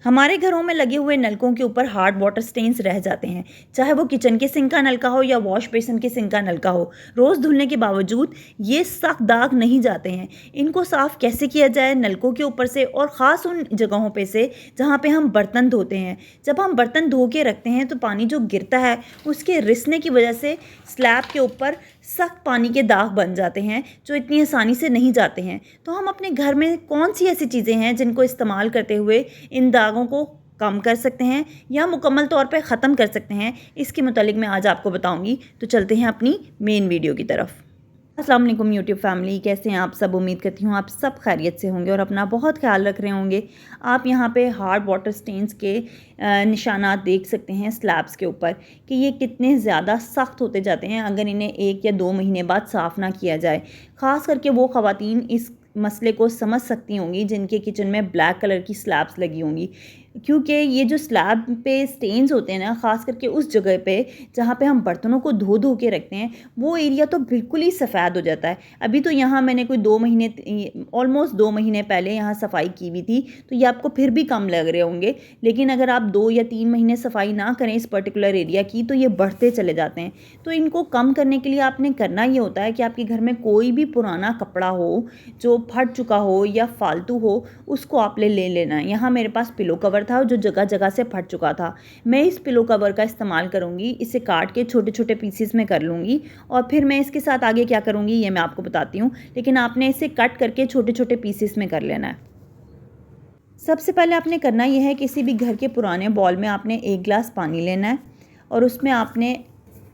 हमारे घरों में लगे हुए नलकों के ऊपर हार्ड वाटर स्टेन्स रह जाते हैं, चाहे वो किचन के सिंक का नलका हो या वॉश बेसिन के सिंक का नलका हो। रोज़ धुलने के बावजूद ये सख्त दाग नहीं जाते हैं। इनको साफ़ कैसे किया जाए? नलकों के ऊपर से और ख़ास उन जगहों पे से जहाँ पे हम बर्तन धोते हैं। जब हम बर्तन धो के रखते हैं तो पानी जो गिरता है उसके रिसने की वजह से स्लैब के ऊपर सख्त पानी के दाग बन जाते हैं जो इतनी आसानी से नहीं जाते हैं। तो हम अपने घर में कौन सी ऐसी चीज़ें हैं जिनको इस्तेमाल करते हुए इन दागों को कम कर सकते हैं या मुकम्मल तौर पे ख़त्म कर सकते हैं, इसके मुतालिक मैं आज आपको बताऊंगी। तो चलते हैं अपनी मेन वीडियो की तरफ। अस्सलाम वालेकुम यूट्यूब फैमिली, कैसे हैं आप सब? उम्मीद करती हूँ आप सब खैरियत से होंगे और अपना बहुत ख्याल रख रहे होंगे। आप यहाँ पे हार्ड वाटर स्टेन्स के निशानात देख सकते हैं स्लैब्स के ऊपर कि ये कितने ज़्यादा सख्त होते जाते हैं अगर इन्हें 1 या 2 महीने बाद साफ़ ना किया जाए। ख़ास करके वो ख़वातीन इस मसले को समझ सकती होंगी जिनके किचन में ब्लैक कलर की स्लैब्स लगी होंगी, क्योंकि ये जो स्लैब पे स्टेन्स होते हैं ना, ख़ास करके उस जगह पे जहाँ पे हम बर्तनों को धो धो के रखते हैं, वो एरिया तो बिल्कुल ही सफ़ेद हो जाता है। अभी तो यहाँ मैंने कोई 2 महीने ऑलमोस्ट 2 महीने पहले यहाँ सफाई की हुई थी, तो ये आपको फिर भी कम लग रहे होंगे। लेकिन अगर आप 2 या 3 महीने सफाई ना करें इस पर्टिकुलर एरिया की तो ये बढ़ते चले जाते हैं। तो इनको कम करने के लिए आपने करना ये होता है कि आपके घर में कोई भी पुराना कपड़ा हो जो फट चुका हो या फालतू हो, उसको आप ले लेना है। यहाँ मेरे पास पिलो कवर था जो जगह जगह से फट चुका था। मैं इस पिलो कवर का इस्तेमाल करूँगी, इसे काट के छोटे छोटे पीसेस में कर लूँगी और फिर मैं इसके साथ आगे क्या करूँगी ये मैं आपको बताती हूँ, लेकिन आपने इसे कट करके छोटे छोटे पीसेस में कर लेना है। सबसे पहले आपने करना यह है, किसी भी घर के पुराने बॉल में आपने 1 गिलास पानी लेना है और उसमें आपने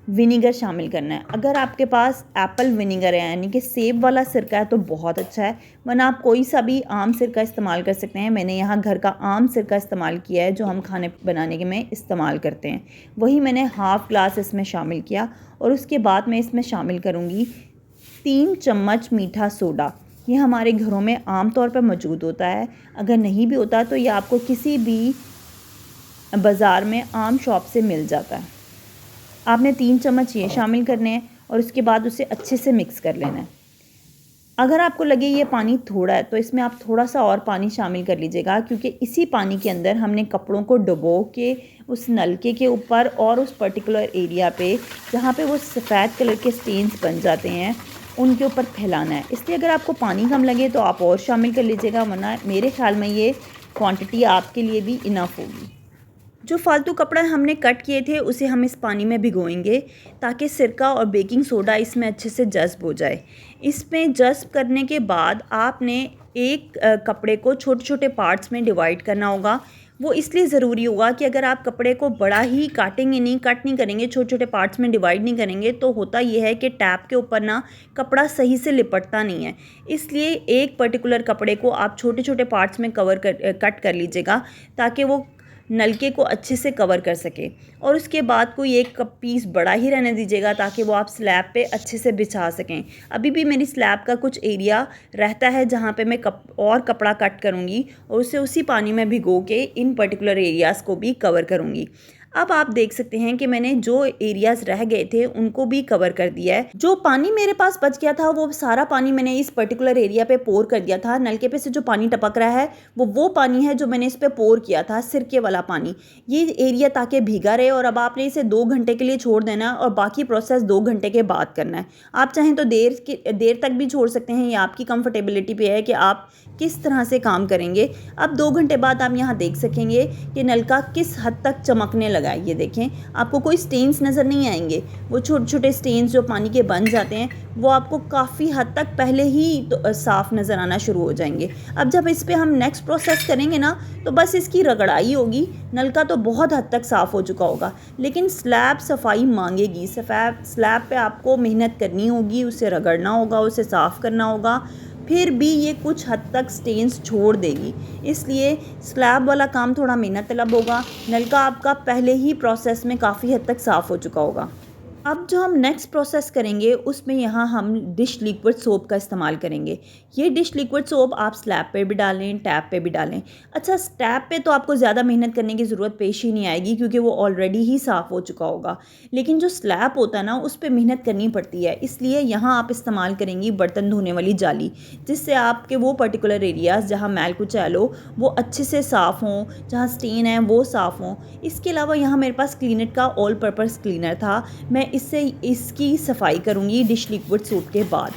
विनीगर शामिल करना है। अगर आपके पास एप्पल विनीगर है यानी कि सेब वाला सिरका है तो बहुत अच्छा है, वरना आप कोई सा भी आम सिरका इस्तेमाल कर सकते हैं। मैंने यहाँ घर का आम सिरका इस्तेमाल किया है जो हम खाने बनाने के में इस्तेमाल करते हैं। वही मैंने हाफ़ ग्लास इसमें शामिल किया और उसके बाद मैं इसमें शामिल करूँगी 3 चम्मच मीठा सोडा। ये हमारे घरों में आम तौर पर मौजूद होता है, अगर नहीं भी होता तो ये आपको किसी भी बाज़ार में आम शॉप से मिल जाता है। आपने 3 चम्मच ये शामिल करने हैं और उसके बाद उसे अच्छे से मिक्स कर लेना है। अगर आपको लगे ये पानी थोड़ा है तो इसमें आप थोड़ा सा और पानी शामिल कर लीजिएगा, क्योंकि इसी पानी के अंदर हमने कपड़ों को डुबो के उस नलके के ऊपर और उस पर्टिकुलर एरिया पे जहाँ पे वो सफ़ेद कलर के स्टेन्स बन जाते हैं उनके ऊपर फैलाना है। इसलिए अगर आपको पानी कम लगे तो आप और शामिल कर लीजिएगा, वरना मेरे ख्याल में ये क्वांटिटी आपके लिए भी इनफ होगी। जो फालतू कपड़ा हमने कट किए थे उसे हम इस पानी में भिगोएंगे ताकि सिरका और बेकिंग सोडा इसमें अच्छे से जज़्ब हो जाए। इसमें जज़्ब करने के बाद आपने एक कपड़े को छोटे छोटे पार्ट्स में डिवाइड करना होगा। वो इसलिए ज़रूरी होगा कि अगर आप कपड़े को बड़ा ही काटेंगे नहीं, कट नहीं करेंगे, छोटे छोटे पार्ट्स में डिवाइड नहीं करेंगे तो होता यह है कि टैप के ऊपर ना कपड़ा सही से लिपटता नहीं है। इसलिए एक पर्टिकुलर कपड़े को आप छोटे छोटे पार्ट्स में कट कर लीजिएगा ताकि वो नलके को अच्छे से कवर कर सके। और उसके बाद कोई एक पीस बड़ा ही रहने दीजिएगा ताकि वो आप स्लैब पे अच्छे से बिछा सकें। अभी भी मेरी स्लैब का कुछ एरिया रहता है जहाँ पे मैं कपड़ा कट करूँगी और उसे उसी पानी में भिगो के इन पर्टिकुलर एरियाज़ को भी कवर करूँगी। अब आप देख सकते हैं कि मैंने जो एरियाज़ रह गए थे उनको भी कवर कर दिया है। जो पानी मेरे पास बच गया था वो सारा पानी मैंने इस पर्टिकुलर एरिया पे पोर कर दिया था। नलके पे से जो पानी टपक रहा है वो पानी है जो मैंने इस पे पोर किया था, सिरके वाला पानी। ये एरिया ताकि भीगा रहे और अब आपने इसे 2 घंटे के लिए छोड़ देना और बाकी प्रोसेस 2 घंटे के बाद करना है। आप चाहें तो देर तक भी छोड़ सकते हैं, ये आपकी कंफर्टेबिलिटी पे है कि आप किस तरह से काम करेंगे। अब 2 घंटे बाद आप यहाँ देख सकेंगे कि नलका किस हद तक चमकने लगा है। ये देखें, आपको कोई स्टेन्स नज़र नहीं आएंगे। वो छोटे छोटे स्टेन्स जो पानी के बन जाते हैं वो आपको काफ़ी हद तक पहले ही तो साफ़ नज़र आना शुरू हो जाएंगे। अब जब इस पर हम नेक्स्ट प्रोसेस करेंगे ना तो बस इसकी रगड़ाई होगी, नलका तो बहुत हद तक साफ़ हो चुका होगा। लेकिन स्लैब सफाई मांगेगी, स्लैब पे आपको मेहनत करनी होगी, उसे रगड़ना होगा, उसे साफ़ करना होगा, फिर भी ये कुछ हद तक स्टेन्स छोड़ देगी। इसलिए स्लैब वाला काम थोड़ा मेहनत तलब होगा। नलका आपका पहले ही प्रोसेस में काफ़ी हद तक साफ़ हो चुका होगा। अब जो हम नेक्स्ट प्रोसेस करेंगे उसमें यहाँ हम डिश लिक्विड सोप का इस्तेमाल करेंगे। ये डिश लिक्विड सोप आप स्लैब पे भी डालें, टैप पे भी डालें। अच्छा, टैप पे तो आपको ज़्यादा मेहनत करने की ज़रूरत पेश ही नहीं आएगी क्योंकि वो ऑलरेडी ही साफ़ हो चुका होगा। लेकिन जो स्लैब होता है ना, उस पे मेहनत करनी पड़ती है, इसलिए यहाँ आप इस्तेमाल करेंगी बर्तन धोने वाली जाली, जिससे आपके वो पर्टिकुलर एरियाज़ जहाँ मैल कुचैल हो वो अच्छे से साफ़ हों, जहाँ स्टेन है वो साफ़ हों। इसके अलावा यहाँ मेरे पास क्लीनेट का ऑल पर्पज़ क्लीनर था, मैं इससे इसकी सफाई करूँगी डिश लिक्विड सोप के बाद।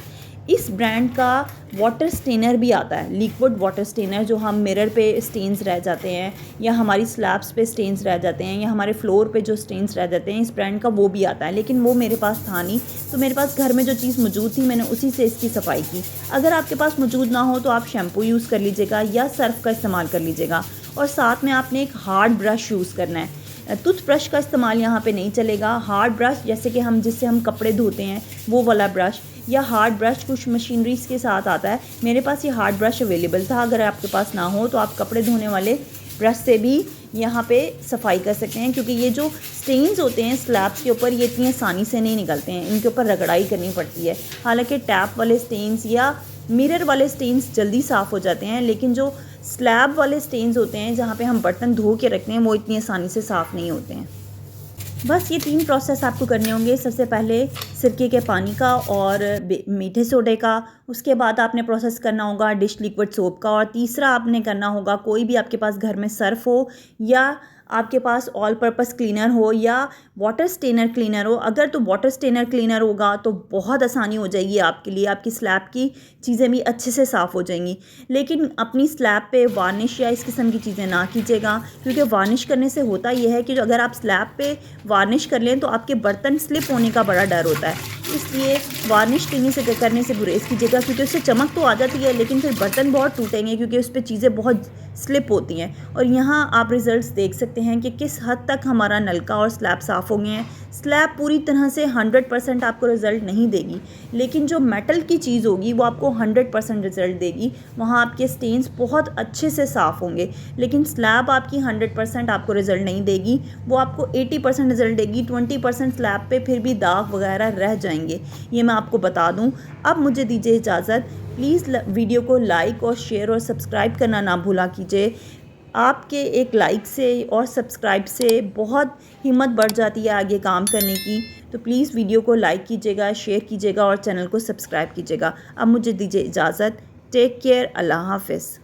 इस ब्रांड का वाटर स्टेनर भी आता है, लिक्विड वाटर स्टेनर, जो हम मिरर पे स्टेन्स रह जाते हैं या हमारी स्लैब्स पे स्टेन्स रह जाते हैं या हमारे फ्लोर पे जो स्टेन्स रह जाते हैं, इस ब्रांड का वो भी आता है। लेकिन वो मेरे पास था नहीं, तो मेरे पास घर में जो चीज़ मौजूद थी मैंने उसी से इसकी सफाई की। अगर आपके पास मौजूद ना हो तो आप शैम्पू यूज़ कर लीजिएगा या सर्फ का इस्तेमाल कर लीजिएगा। और साथ में आपने एक हार्ड ब्रश यूज़ करना है, टूथब्रश का इस्तेमाल यहाँ पे नहीं चलेगा। हार्ड ब्रश, जैसे कि हम जिससे हम कपड़े धोते हैं वो वाला ब्रश, या हार्ड ब्रश कुछ मशीनरीज के साथ आता है। मेरे पास ये हार्ड ब्रश अवेलेबल था। अगर आपके पास ना हो तो आप कपड़े धोने वाले ब्रश से भी यहाँ पे सफाई कर सकते हैं, क्योंकि ये जो स्टेन्स होते हैं स्लैब्स के ऊपर ये इतनी आसानी से नहीं निकलते हैं, इनके ऊपर रगड़ाई करनी पड़ती है। हालांकि टैप वाले स्टेन्स या मिरर वाले स्टेन्स जल्दी साफ़ हो जाते हैं, लेकिन जो स्लैब वाले स्टेन्स होते हैं जहाँ पे हम बर्तन धो के रखते हैं वो इतनी आसानी से साफ़ नहीं होते हैं। बस ये 3 प्रोसेस आपको करने होंगे। सबसे पहले सिरके के पानी का और मीठे सोडे का, उसके बाद आपने प्रोसेस करना होगा डिश लिक्विड सोप का, और तीसरा आपने करना होगा, कोई भी आपके पास घर में सर्फ हो या आपके पास ऑल पर्पस क्लीनर हो या वाटर स्टेनर क्लीनर हो। अगर तो वाटर स्टेनर क्लीनर होगा तो बहुत आसानी हो जाएगी आपके लिए, आपकी स्लैब की चीज़ें भी अच्छे से साफ़ हो जाएंगी। लेकिन अपनी स्लैब पे वार्निश या इस किस्म की चीज़ें ना कीजिएगा, क्योंकि वार्निश करने से होता यह है कि अगर आप स्लैब पे वार्निश कर लें तो आपके बर्तन स्लिप होने का बड़ा डर होता है। इसलिए वार्निश करने से गुरेज कीजिएगा, क्योंकि उससे चमक तो आ जाती है लेकिन फिर बर्तन बहुत टूटेंगे क्योंकि उस पर चीज़ें बहुत स्लिप होती हैं। और यहाँ आप रिज़ल्ट्स देख सकते हैं कि किस हद तक हमारा नलका और स्लैब साफ़ हो गए हैं। स्लैब पूरी तरह से 100% आपको रिज़ल्ट नहीं देगी, लेकिन जो मेटल की चीज़ होगी वो आपको 100% रिज़ल्ट देगी। वहाँ आपके स्टेन्स बहुत अच्छे से साफ़ होंगे। लेकिन स्लैब आपकी 100% आपको रिज़ल्ट नहीं देगी, वो आपको 80% रिज़ल्ट देगी। 20% स्लैब पे फिर भी दाग वगैरह रह जाएंगे, ये मैं आपको बता दूँ। अब मुझे दीजिए इजाज़त। प्लीज़ वीडियो को लाइक और शेयर और सब्सक्राइब करना ना भूला कीजिए। आपके एक लाइक से और सब्सक्राइब से बहुत हिम्मत बढ़ जाती है आगे काम करने की। तो प्लीज़ वीडियो को लाइक कीजिएगा, शेयर कीजिएगा और चैनल को सब्सक्राइब कीजिएगा। अब मुझे दीजिए इजाज़त। Take care. अल्लाह हाफ़िज़।